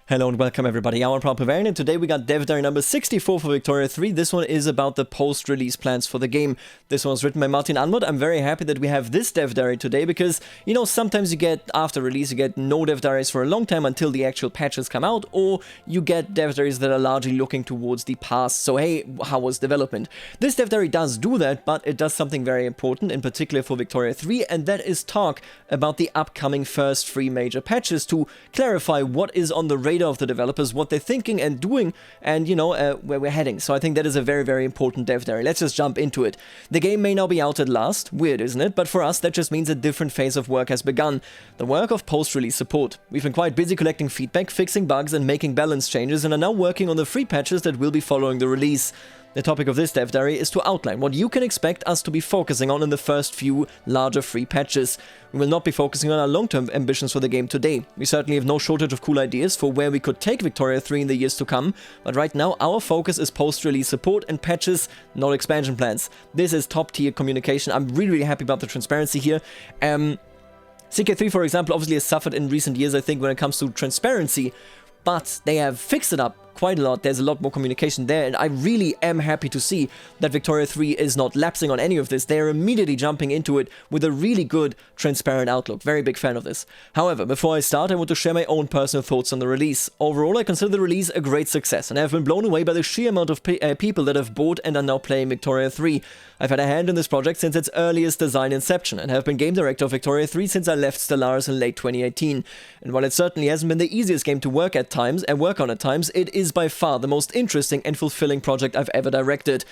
Hello and welcome everybody, I'm Proud Bavarian, and today we got Dev Diary number 64 for Victoria 3. This one is about the post-release plans for the game. This one was written by Martin Anmod. I'm very happy that we have this Dev Diary today because, you know, sometimes you get, after release, you get no Dev Diaries for a long time until the actual patches come out, or you get Dev Diaries that are largely looking towards the past, so hey, how was development? This Dev Diary does do that, but it does something very important, in particular for Victoria 3, and that is talk about the upcoming first 3 major patches to clarify what is on the radar of the developers, what they're thinking and doing, and you know, where we're heading. So I think that is a very, very important Dev Diary. Let's just jump into it. The game may now be out at last. Weird, isn't it? But for us, that just means a different phase of work has begun. The work of post-release support. We've been quite busy collecting feedback, fixing bugs, and making balance changes, and are now working on the free patches that will be following the release. The topic of this Dev Diary is to outline what you can expect us to be focusing on in the first few larger free patches. We will not be focusing on our long-term ambitions for the game today. We certainly have no shortage of cool ideas for where we could take Victoria 3 in the years to come, but right now our focus is post-release support and patches, not expansion plans. This is top-tier communication. I'm really, really happy about the transparency here. CK3, for example, obviously has suffered in recent years, I think, when it comes to transparency, but they have fixed it up quite a lot. There's a lot more communication there, and I really am happy to see that Victoria 3 is not lapsing on any of this. They're immediately jumping into it with a really good, transparent outlook. Very big fan of this. However, before I start, I want to share my own personal thoughts on the release. Overall, I consider the release a great success, and I have been blown away by the sheer amount of people that have bought and are now playing Victoria 3. I've had a hand in this project since its earliest design inception, and have been game director of Victoria 3 since I left Stellaris in late 2018. And while it certainly hasn't been the easiest game to work on at times, it is by far the most interesting and fulfilling project I've ever directed.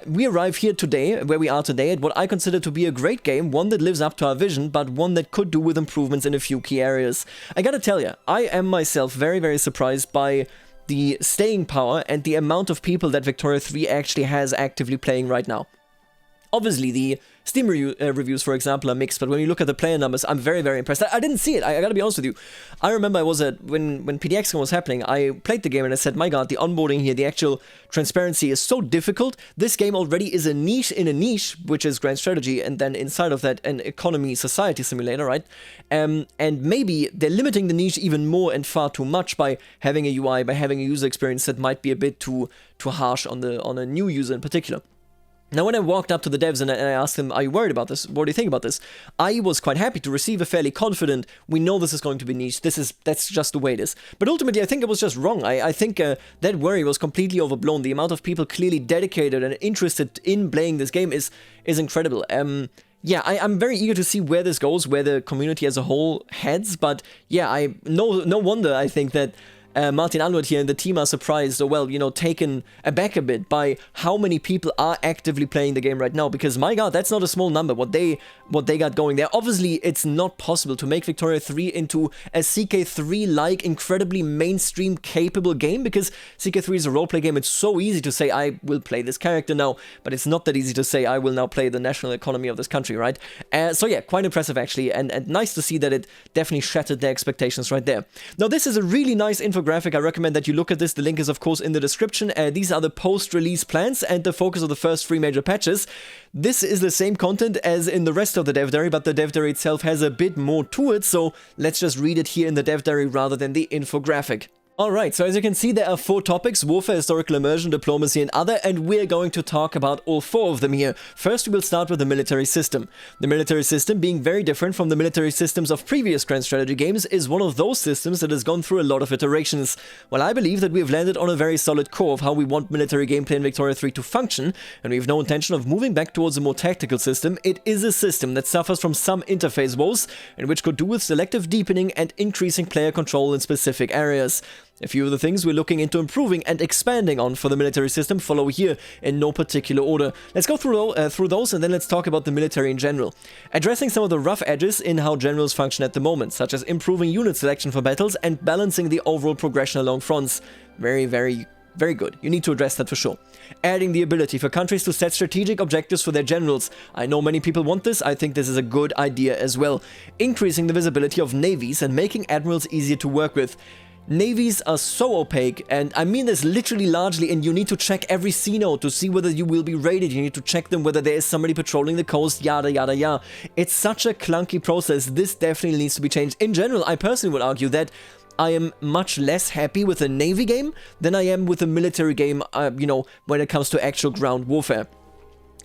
We arrive here today, where we are today, at what I consider to be a great game, one that lives up to our vision, but one that could do with improvements in a few key areas. I gotta tell ya, I am myself very, very surprised by the staying power and the amount of people that Victoria 3 actually has actively playing right now. Obviously, the Steam reviews, for example, are mixed, but when you look at the player numbers, I'm very, very impressed. I didn't see it, I gotta be honest with you. I remember I was when PDXCon was happening, I played the game and I said, my god, the onboarding here, the actual transparency is so difficult. This game already is a niche in a niche, which is grand strategy, and then inside of that, an economy society simulator, right? And maybe they're limiting the niche even more and far too much by having a UI, by having a user experience that might be a bit too harsh on a new user in particular. Now, when I walked up to the devs and I asked them, are you worried about this? What do you think about this? I was quite happy to receive a fairly confident, we know this is going to be niche, that's just the way it is. But ultimately, I think it was just wrong. I think that worry was completely overblown. The amount of people clearly dedicated and interested in playing this game is incredible. Yeah, I'm very eager to see where this goes, where the community as a whole heads, but yeah, no wonder I think that Martin Anmod here and the team are surprised, or well, you know, taken aback a bit by how many people are actively playing the game right now, because my god, that's not a small number, what they got going there. Obviously, it's not possible to make Victoria 3 into a CK3-like, incredibly mainstream capable game, because CK3 is a roleplay game. It's so easy to say, I will play this character now, but it's not that easy to say, I will now play the national economy of this country, right? So yeah, quite impressive actually, and nice to see that it definitely shattered their expectations right there. Now, this is a really nice infographic. I recommend that you look at this. The link is, of course, in the description. These are the post-release plans and the focus of the first 3 major patches. This is the same content as in the rest of the Dev Diary, but the Dev Diary itself has a bit more to it, so let's just read it here in the Dev Diary rather than the infographic. Alright, so as you can see, there are 4 topics: warfare, historical immersion, diplomacy, and other, and we're going to talk about all 4 of them here. First, we will start with the military system. The military system, being very different from the military systems of previous grand strategy games, is one of those systems that has gone through a lot of iterations. While I believe that we have landed on a very solid core of how we want military gameplay in Victoria 3 to function, and we have no intention of moving back towards a more tactical system, it is a system that suffers from some interface woes, and which could do with selective deepening and increasing player control in specific areas. A few of the things we're looking into improving and expanding on for the military system follow here in no particular order. Let's go through those, and then let's talk about the military in general. Addressing some of the rough edges in how generals function at the moment, such as improving unit selection for battles and balancing the overall progression along fronts. Very, very good. You need to address that for sure. Adding the ability for countries to set strategic objectives for their generals. I know many people want this. I think this is a good idea as well. Increasing the visibility of navies and making admirals easier to work with. Navies are so opaque, and I mean this literally largely, and you need to check every sea note to see whether you will be raided. You need to check them, whether there is somebody patrolling the coast, yada yada yada. It's such a clunky process. This definitely needs to be changed. In general, I personally would argue that I am much less happy with a Navy game than I am with a military game, you know, when it comes to actual ground warfare.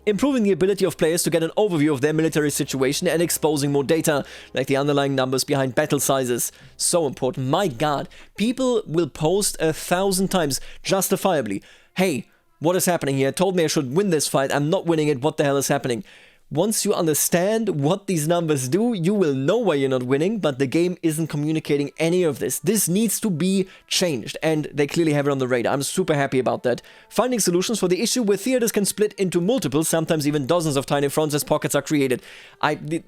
Improving the ability of players to get an overview of their military situation and exposing more data, like the underlying numbers behind battle sizes. So important. My god, people will post 1,000 times, justifiably, hey, what is happening here? Told me I should win this fight, I'm not winning it, what the hell is happening? Once you understand what these numbers do, you will know why you're not winning, but the game isn't communicating any of this. This needs to be changed, and they clearly have it on the radar. I'm super happy about that. Finding solutions for the issue where theaters can split into multiple, sometimes even dozens of tiny fronts as pockets are created.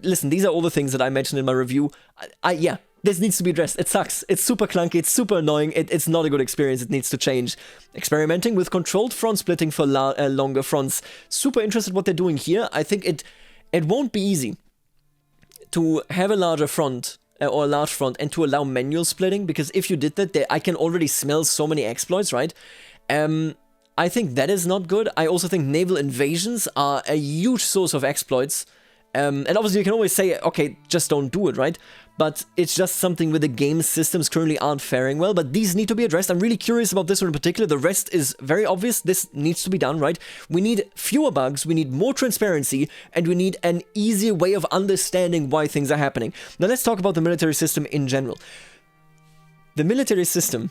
Listen, these are all the things that I mentioned in my review. Yeah. This needs to be addressed. It sucks. It's super clunky. It's super annoying. It's not a good experience. It needs to change. Experimenting with controlled front splitting for longer fronts. Super interested what they're doing here. I think it won't be easy to have a larger front or a large front and to allow manual splitting, because if you did that, I can already smell so many exploits, right? I think that is not good. I also think naval invasions are a huge source of exploits. And obviously you can always say, okay, just don't do it, right? But it's just something where the game systems currently aren't faring well, but these need to be addressed. I'm really curious about this one in particular. The rest is very obvious. This needs to be done, right? We need fewer bugs, we need more transparency, and we need an easier way of understanding why things are happening. Now let's talk about the military system in general. The military system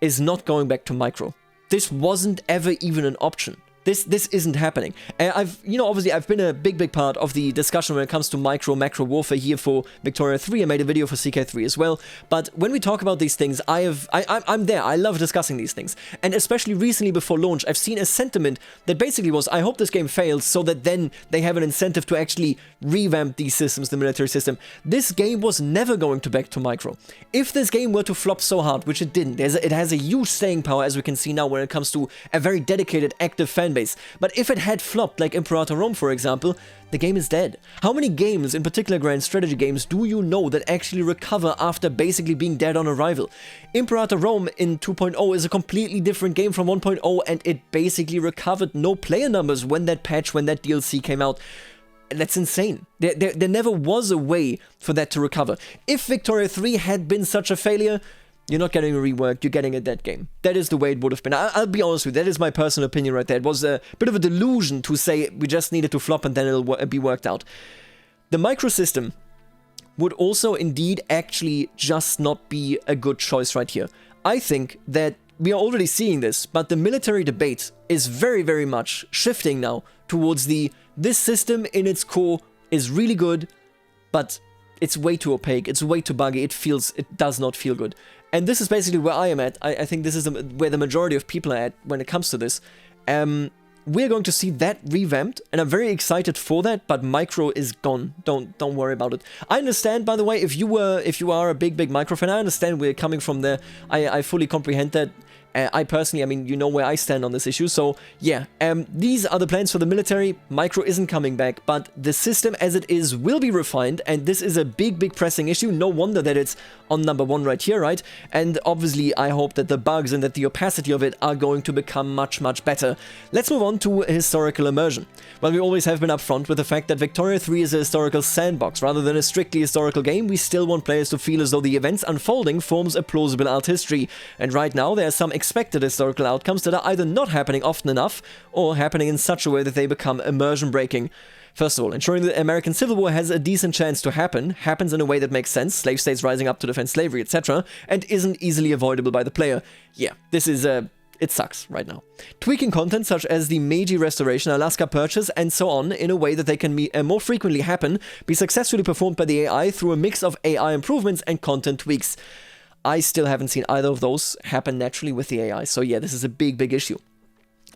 is not going back to micro. This wasn't ever even an option. This isn't happening. Obviously I've been a big part of the discussion when it comes to macro warfare here for Victoria 3. I made a video for CK3 as well. But when we talk about these things, I'm there. I love discussing these things. And especially recently before launch, I've seen a sentiment that basically was, I hope this game fails so that then they have an incentive to actually revamp these systems, the military system. This game was never going to back to micro. If this game were to flop so hard, which it didn't, it has a huge staying power, as we can see now, when it comes to a very dedicated, active fan base. But if it had flopped, like Imperator Rome for example, the game is dead. How many games, in particular grand strategy games, do you know that actually recover after basically being dead on arrival? Imperator Rome in 2.0 is a completely different game from 1.0, and it basically recovered no player numbers when that patch, when that DLC came out. That's insane. There never was a way for that to recover. If Victoria 3 had been such a failure, you're not getting a rework, you're getting a dead game. That is the way it would have been. I'll be honest with you, that is my personal opinion right there. It was a bit of a delusion to say we just needed to flop and then it'll be worked out. The micro system would also indeed actually just not be a good choice right here. I think that we are already seeing this, but the military debate is very much shifting now towards this system in its core is really good, but it's way too opaque, it's way too buggy, it does not feel good. And this is basically where I am at. I think this is where the majority of people are at when it comes to this. We're going to see that revamped, and I'm very excited for that, but micro is gone. Don't worry about it. I understand, by the way, if you are a big micro fan, I understand where you're coming from there. I fully comprehend that. I personally, I mean, you know where I stand on this issue, so yeah, these are the plans for the military. Micro isn't coming back, but the system as it is will be refined, and this is a big pressing issue. No wonder that it's on number 1 right here, right? And obviously, I hope that the bugs and that the opacity of it are going to become much better. Let's move on to historical immersion. Well, we always have been upfront with the fact that Victoria 3 is a historical sandbox. Rather than a strictly historical game, we still want players to feel as though the events unfolding forms a plausible art history. And right now, there are some expected historical outcomes that are either not happening often enough or happening in such a way that they become immersion breaking. First of all, ensuring the American Civil War has a decent chance to happens in a way that makes sense, slave states rising up to defend slavery, etc., and isn't easily avoidable by the player. Yeah, this is it sucks right now. Tweaking content such as the Meiji Restoration, Alaska Purchase, and so on in a way that they can more frequently be successfully performed by the AI through a mix of AI improvements and content tweaks. I still haven't seen either of those happen naturally with the AI, so yeah, this is a big issue.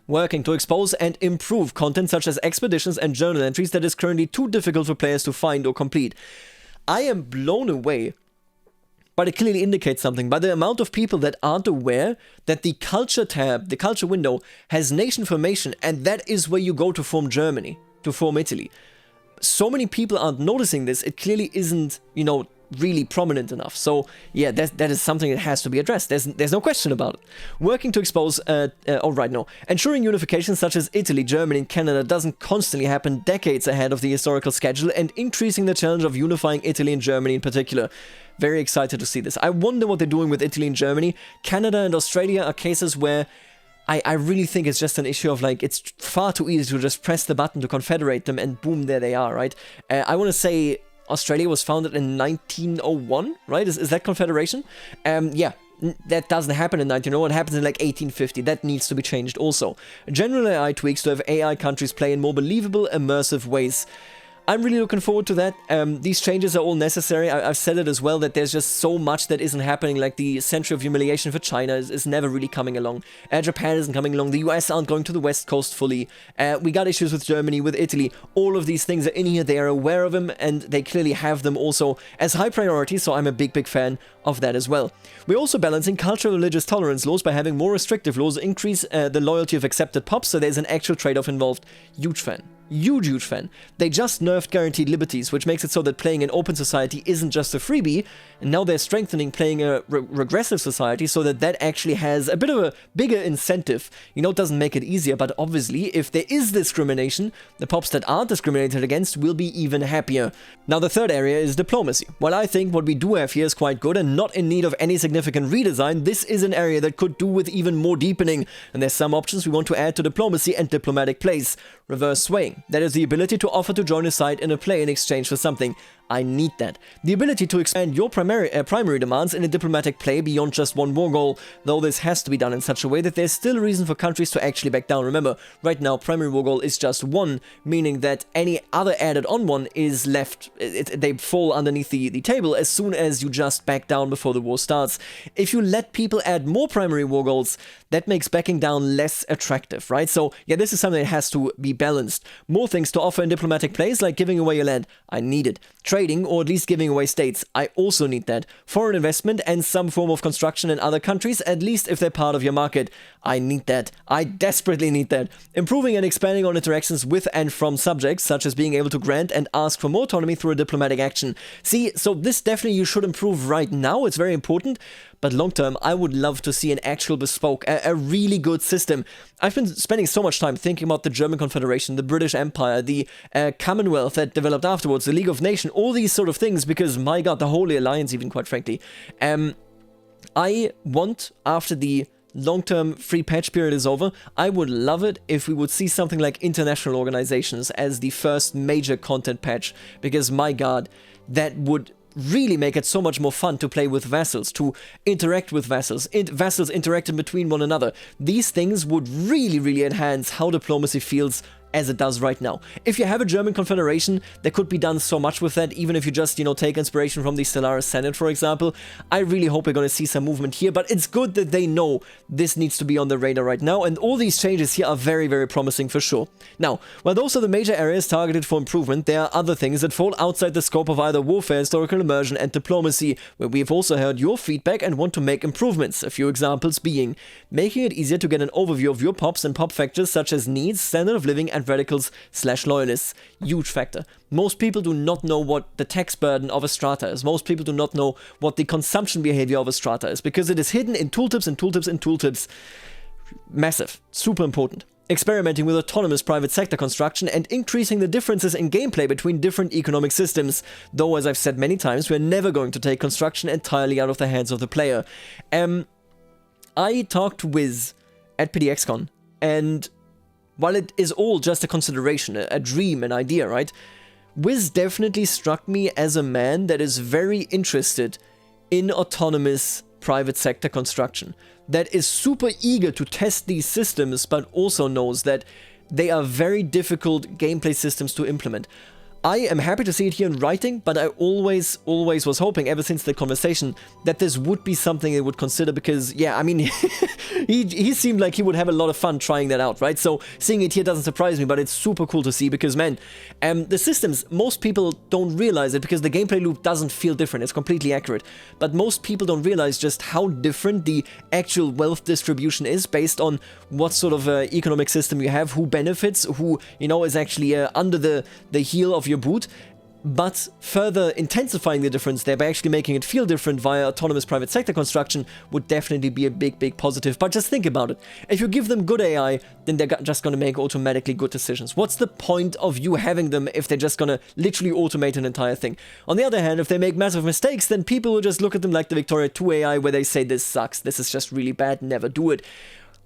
Working to expose and improve content such as expeditions and journal entries that is currently too difficult for players to find or complete. I am blown away, but it clearly indicates something, by the amount of people that aren't aware that the culture tab, the culture window, has nation formation, and that is where you go to form Germany, to form Italy. So many people aren't noticing this, it clearly isn't, really prominent enough. So yeah, that is something that has to be addressed. There's no question about it. Working to expose, ensuring unification such as Italy, Germany, and Canada doesn't constantly happen decades ahead of the historical schedule, and increasing the challenge of unifying Italy and Germany in particular. Very excited to see this. I wonder what they're doing with Italy and Germany. Canada and Australia are cases where I really think it's just an issue of like, it's far too easy to just press the button to confederate them and boom, there they are, right? I want to say Australia was founded in 1901, right? Is that confederation? Yeah. That doesn't happen in 1901, it happens in like 1850. That needs to be changed also. General AI tweaks to have AI countries play in more believable, immersive ways. I'm really looking forward to that. These changes are all necessary. I've said it as well, that there's just so much that isn't happening, like the Century of Humiliation for China is never really coming along. Japan isn't coming along. The US aren't going to the West Coast fully. We got issues with Germany, with Italy. All of these things are in here. They are aware of them, and they clearly have them also as high priority, so I'm a big fan of that as well. We're also balancing cultural religious tolerance laws by having more restrictive laws increase the loyalty of accepted pops, so there's an actual trade-off involved. Huge fan. Huge fan. They just nerfed guaranteed liberties, which makes it so that playing an open society isn't just a freebie, and now they're strengthening playing a regressive society so that that actually has a bit of a bigger incentive. You know, it doesn't make it easier, but obviously, if there is discrimination, the pops that aren't discriminated against will be even happier. Now, the third area is diplomacy. While I think what we do have here is quite good and not in need of any significant redesign, this is an area that could do with even more deepening, and there's some options we want to add to diplomacy and diplomatic plays. Reverse swaying. That is the ability to offer to join a side in a play in exchange for something. I need that. The ability to expand your primary demands in a diplomatic play beyond just one war goal, though this has to be done in such a way that there's still a reason for countries to actually back down. Remember, right now primary war goal is just one, meaning that any other added on one is left, they fall underneath the table as soon as you just back down before the war starts. If you let people add more primary war goals, that makes backing down less attractive, right? So yeah, this is something that has to be balanced. More things to offer in diplomatic plays, like giving away your land. I need it. Trading, or at least giving away states. I also need that. Foreign investment and some form of construction in other countries, at least if they're part of your market. I need that. I desperately need that. Improving and expanding on interactions with and from subjects, such as being able to grant and ask for more autonomy through a diplomatic action. See, so this definitely you should improve right now. It's very important. But long term, I would love to see an actual bespoke, a really good system. I've been spending so much time thinking about the German Confederation, the British Empire, the Commonwealth that developed afterwards, the League of Nations, all these sort of things, because my god, the Holy Alliance even, quite frankly. I want, after the long-term free patch period is over, I would love it if we would see something like international organizations as the first major content patch, because my god, that would really make it so much more fun to play with vassals, to interact with vassals, vassals interacting between one another. These things would really enhance how diplomacy feels as it does right now. If you have a German confederation, there could be done so much with that, even if you just, you know, take inspiration from the Stellaris Senate, for example. I really hope we're going to see some movement here, but it's good that they know this needs to be on the radar right now, and all these changes here are very promising for sure. Now, while those are the major areas targeted for improvement, there are other things that fall outside the scope of either warfare, historical immersion, and diplomacy, where we've also heard your feedback and want to make improvements. A few examples being making it easier to get an overview of your pops and pop factors such as needs, standard of living, and radicals/loyalists. Huge factor. Most people do not know what the tax burden of a strata is. Most people do not know what the consumption behavior of a strata is, because it is hidden in tooltips and tooltips and tooltips. Massive. Super important. Experimenting with autonomous private sector construction and increasing the differences in gameplay between different economic systems. Though, as I've said many times, we're never going to take construction entirely out of the hands of the player. I talked to Wiz at PDXCon, and while it is all just a consideration, a dream, an idea, right? Wiz definitely struck me as a man that is very interested in autonomous private sector construction, that is super eager to test these systems, but also knows that they are very difficult gameplay systems to implement. I am happy to see it here in writing, but I always was hoping, ever since the conversation, that this would be something they would consider, because, yeah, I mean, he seemed like he would have a lot of fun trying that out, right? So seeing it here doesn't surprise me, but it's super cool to see, because, man, the systems, most people don't realize it, because the gameplay loop doesn't feel different, it's completely accurate, but most people don't realize just how different the actual wealth distribution is based on what sort of economic system you have, who benefits, who, you know, is actually under the heel of your boot. but further intensifying the difference there by actually making it feel different via autonomous private sector construction would definitely be a big positive. But just think about it. If you give them good AI, then they're just going to make automatically good decisions. What's the point of you having them if they're just going to literally automate an entire thing? On the other hand, if they make massive mistakes, then people will just look at them like the Victoria 2 AI, where they say this sucks, this is just really bad, never do it.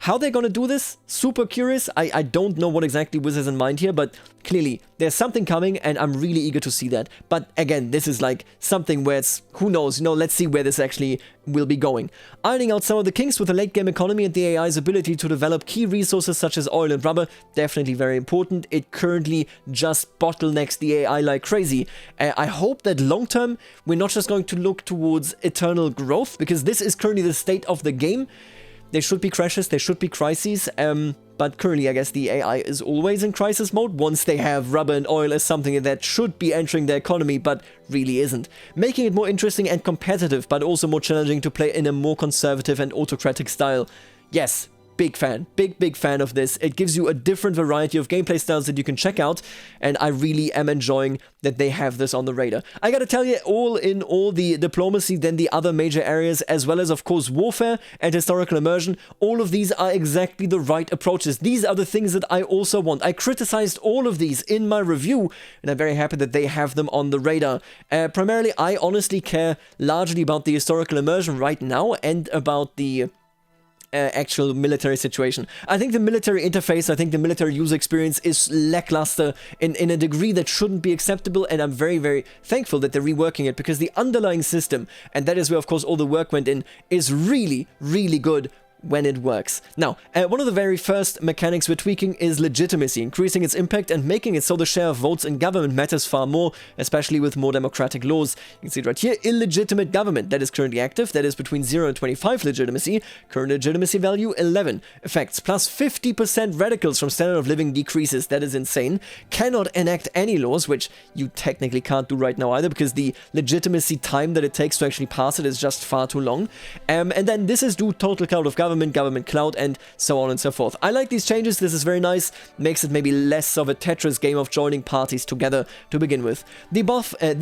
How they're gonna do this? Super curious. I don't know what exactly Wiz has in mind here, but clearly there's something coming and I'm really eager to see that. But again, this is like something where it's, who knows, let's see where this actually will be going. Ironing out some of the kinks with the late game economy and the AI's ability to develop key resources such as oil and rubber, definitely very important. It currently just bottlenecks the AI like crazy. I hope that long term, we're not just going to look towards eternal growth, because this is currently the state of the game. There should be crashes, there should be crises, but currently I guess the AI is always in crisis mode once they have rubber and oil as something that should be entering the economy, but really isn't. Making it more interesting and competitive, but also more challenging to play in a more conservative and autocratic style. Yes. Big fan, big fan of this. It gives you a different variety of gameplay styles that you can check out, and I really am enjoying that they have this on the radar. I gotta tell you, all in all, the diplomacy, then the other major areas, as well as of course warfare and historical immersion, all of these are exactly the right approaches. These are the things that I also want. I criticized all of these in my review, and I'm very happy that they have them on the radar. Primarily, I honestly care largely about the historical immersion right now and about the actual military situation. I think the military interface, I think the military user experience is lackluster in a degree that shouldn't be acceptable, and I'm very thankful that they're reworking it, because the underlying system, and that is where of course all the work went in, is really good when it works. Now, one of the very first mechanics we're tweaking is legitimacy, increasing its impact and making it so the share of votes in government matters far more, especially with more democratic laws. You can see it right here, illegitimate government, that is currently active, that is between 0 and 25 legitimacy, current legitimacy value 11, effects plus 50% radicals from standard of living decreases, that is insane, cannot enact any laws, which you technically can't do right now either, because the legitimacy time that it takes to actually pass it is just far too long, and then this is due total cloud of government cloud, and so on and so forth. I like these changes, this is very nice, makes it maybe less of a Tetris game of joining parties together to begin with. The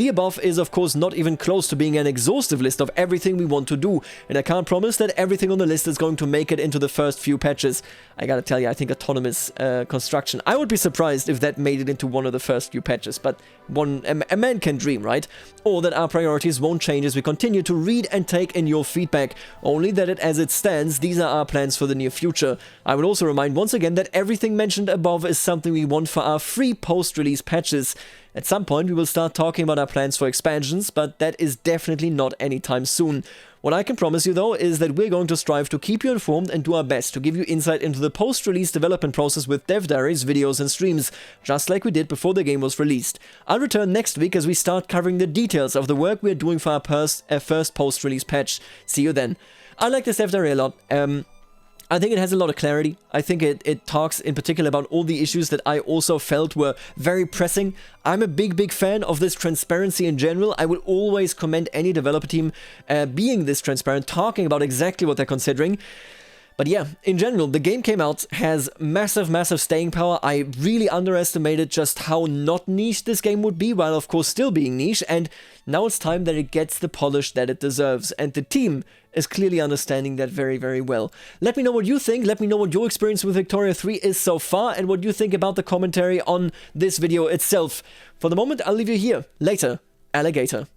above is of course not even close to being an exhaustive list of everything we want to do, and I can't promise that everything on the list is going to make it into the first few patches. I gotta tell you, I think autonomous construction, I would be surprised if that made it into one of the first few patches, but a man can dream, right? Or that our priorities won't change as we continue to read and take in your feedback, only that as it stands, these are our plans for the near future. I would also remind once again that everything mentioned above is something we want for our free post-release patches. At some point we will start talking about our plans for expansions, but that is definitely not anytime soon. What I can promise you though is that we're going to strive to keep you informed and do our best to give you insight into the post-release development process with dev diaries, videos and streams, just like we did before the game was released. I'll return next week as we start covering the details of the work we're doing for our first post-release patch. See you then. I like this dev diary a lot. I think it has a lot of clarity. I think it talks in particular about all the issues that I also felt were very pressing. I'm a big fan of this transparency in general. I will always commend any developer team being this transparent, talking about exactly what they're considering. But yeah, in general, the game came out, has massive staying power. I really underestimated just how not niche this game would be, while of course still being niche, and now it's time that it gets the polish that it deserves, and the team is clearly understanding that very well. Let me know what you think, let me know what your experience with Victoria 3 is so far, and what you think about the commentary on this video itself. For the moment, I'll leave you here. Later, alligator.